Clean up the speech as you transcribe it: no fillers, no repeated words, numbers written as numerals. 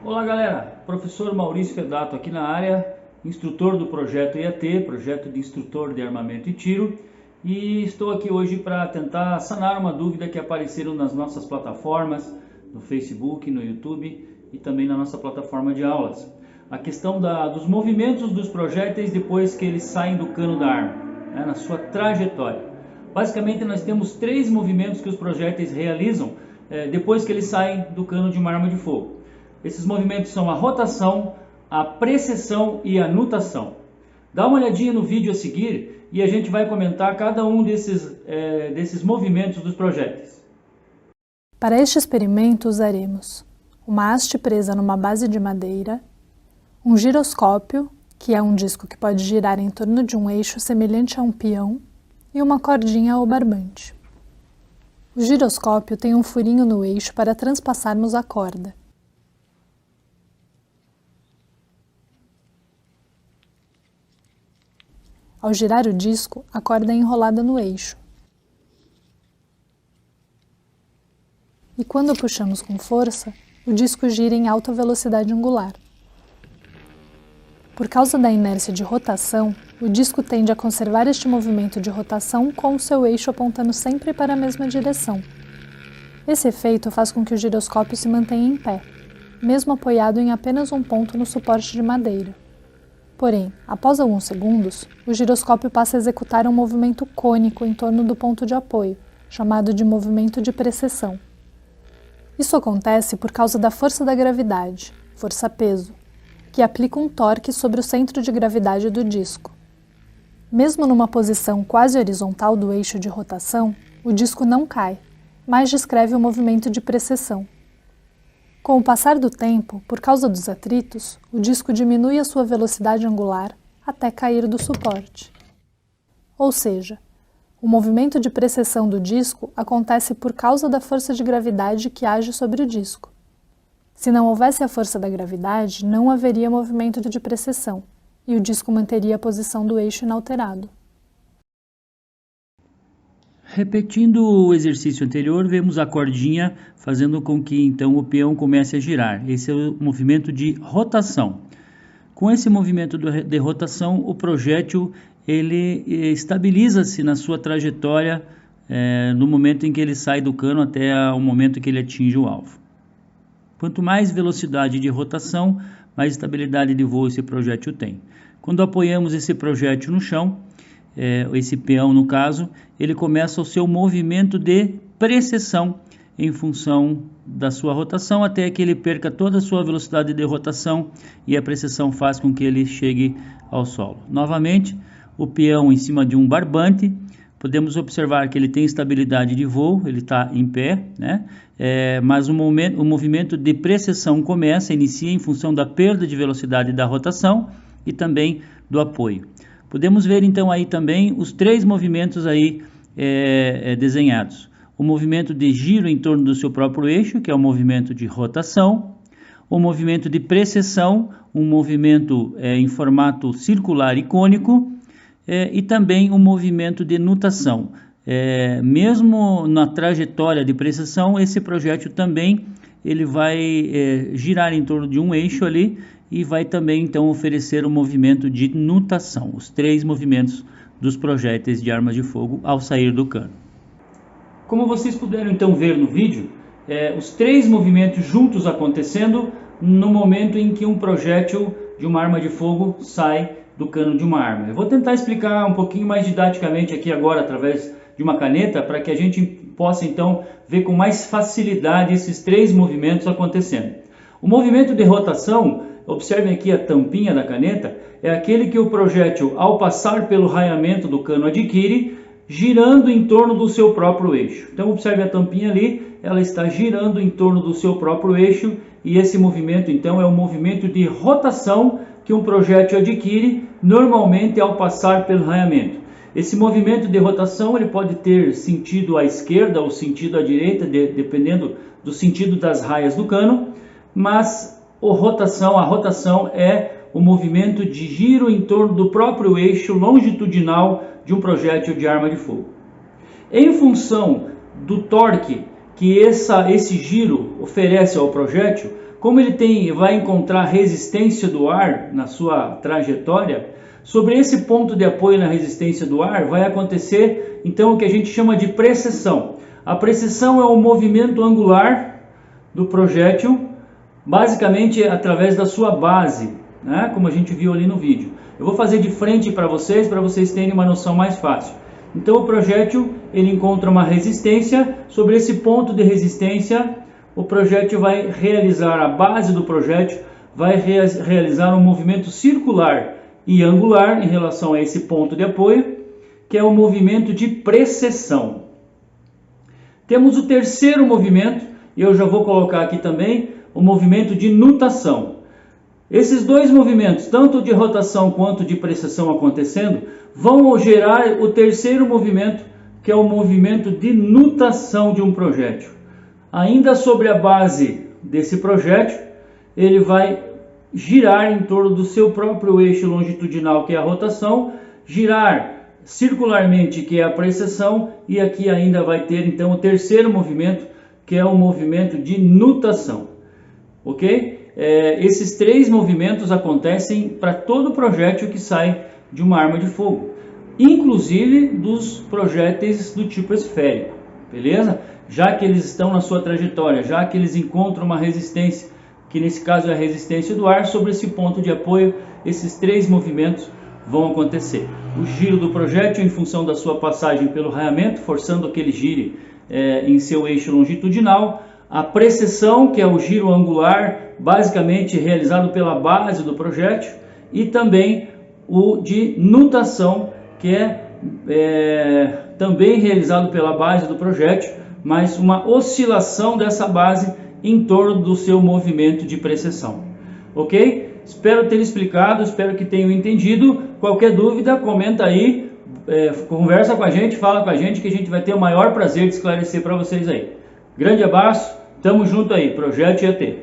Olá galera, professor Maurício Fedato aqui na área, instrutor do projeto IAT, projeto de instrutor de armamento e tiro, e estou aqui hoje para tentar sanar uma dúvida que apareceram nas nossas plataformas, no Facebook, no YouTube e também na nossa plataforma de aulas. A questão dos movimentos dos projéteis depois que eles saem do cano da arma, na sua trajetória. Basicamente nós temos três movimentos que os projéteis realizam depois que eles saem do cano de uma arma de fogo. Esses movimentos são a rotação, a precessão e a nutação. Dá uma olhadinha no vídeo a seguir e a gente vai comentar cada um desses movimentos dos projéteis. Para este experimento usaremos uma haste presa numa base de madeira, um giroscópio, que é um disco que pode girar em torno de um eixo semelhante a um peão, e uma cordinha ou barbante. O giroscópio tem um furinho no eixo para transpassarmos a corda. Ao girar o disco, a corda é enrolada no eixo. E quando puxamos com força, o disco gira em alta velocidade angular. Por causa da inércia de rotação, o disco tende a conservar este movimento de rotação com o seu eixo apontando sempre para a mesma direção. Esse efeito faz com que o giroscópio se mantenha em pé, mesmo apoiado em apenas um ponto no suporte de madeira. Porém, após alguns segundos, o giroscópio passa a executar um movimento cônico em torno do ponto de apoio, chamado de movimento de precessão. Isso acontece por causa da força da gravidade, força-peso, que aplica um torque sobre o centro de gravidade do disco. Mesmo numa posição quase horizontal do eixo de rotação, o disco não cai, mas descreve o movimento de precessão. Com o passar do tempo, por causa dos atritos, o disco diminui a sua velocidade angular até cair do suporte. Ou seja, o movimento de precessão do disco acontece por causa da força de gravidade que age sobre o disco. Se não houvesse a força da gravidade, não haveria movimento de precessão, e o disco manteria a posição do eixo inalterado. Repetindo o exercício anterior, vemos a cordinha fazendo com que então o peão comece a girar. Esse é o movimento de rotação. Com esse movimento de rotação, o projétil ele estabiliza-se na sua trajetória no momento em que ele sai do cano até o momento que ele atinge o alvo. Quanto mais velocidade de rotação, mais estabilidade de voo esse projétil tem. Quando apoiamos esse projétil no chão, esse peão no caso, ele começa o seu movimento de precessão em função da sua rotação até que ele perca toda a sua velocidade de rotação e a precessão faz com que ele chegue ao solo. Novamente, o peão em cima de um barbante, podemos observar que ele tem estabilidade de voo, ele está em pé, mas o movimento de precessão inicia em função da perda de velocidade da rotação e também do apoio. Podemos ver então aí também os três movimentos aí desenhados. O movimento de giro em torno do seu próprio eixo, que é o movimento de rotação. O movimento de precessão, um movimento em formato circular e cônico. E também o movimento de nutação. Mesmo na trajetória de precessão, esse projétil também ele vai girar em torno de um eixo ali e vai também então oferecer o movimento de nutação, os três movimentos dos projéteis de armas de fogo ao sair do cano. Como vocês puderam então ver no vídeo, os três movimentos juntos acontecendo no momento em que um projétil de uma arma de fogo sai do cano de uma arma. Eu vou tentar explicar um pouquinho mais didaticamente aqui agora através de uma caneta para que a gente possa então ver com mais facilidade esses três movimentos acontecendo. O movimento de rotação, observem aqui a tampinha da caneta, é aquele que o projétil, ao passar pelo raiamento do cano, adquire, girando em torno do seu próprio eixo. Então observe a tampinha ali, ela está girando em torno do seu próprio eixo e esse movimento então é o movimento de rotação que um projétil adquire normalmente ao passar pelo raiamento. Esse movimento de rotação ele pode ter sentido à esquerda ou sentido à direita, dependendo do sentido das raias do cano, mas a rotação é o movimento de giro em torno do próprio eixo longitudinal de um projétil de arma de fogo. Em função do torque que esse giro oferece ao projétil, como ele vai encontrar resistência do ar na sua trajetória, sobre esse ponto de apoio na resistência do ar vai acontecer então o que a gente chama de precessão. A precessão é o movimento angular do projétil, basicamente através da sua base, né? Como a gente viu ali no vídeo. Eu vou fazer de frente para vocês terem uma noção mais fácil. Então o projétil ele encontra uma resistência, sobre esse ponto de resistência o projétil vai realizar, a base do projétil vai realizar um movimento circular e angular em relação a esse ponto de apoio, que é o movimento de precessão. Temos o terceiro movimento, e eu já vou colocar aqui também, o movimento de nutação. Esses dois movimentos, tanto de rotação quanto de precessão acontecendo, vão gerar o terceiro movimento, que é o movimento de nutação de um projétil. Ainda sobre a base desse projétil, ele vai girar em torno do seu próprio eixo longitudinal, que é a rotação, girar circularmente, que é a precessão, e aqui ainda vai ter então o terceiro movimento, que é o movimento de nutação. Ok? Esses três movimentos acontecem para todo projétil que sai de uma arma de fogo, inclusive dos projéteis do tipo esférico, beleza? Já que eles estão na sua trajetória, já que eles encontram uma resistência, que nesse caso é a resistência do ar, sobre esse ponto de apoio, esses três movimentos vão acontecer. O giro do projétil em função da sua passagem pelo raiamento, forçando que ele gire em seu eixo longitudinal, a precessão, que é o giro angular, basicamente realizado pela base do projétil, e também o de nutação, que é também realizado pela base do projétil, mas uma oscilação dessa base em torno do seu movimento de precessão. Ok? Espero ter explicado, espero que tenham entendido. Qualquer dúvida, comenta aí, conversa com a gente, fala com a gente, que a gente vai ter o maior prazer de esclarecer para vocês aí. Grande abraço, tamo junto aí, Projeto IAT.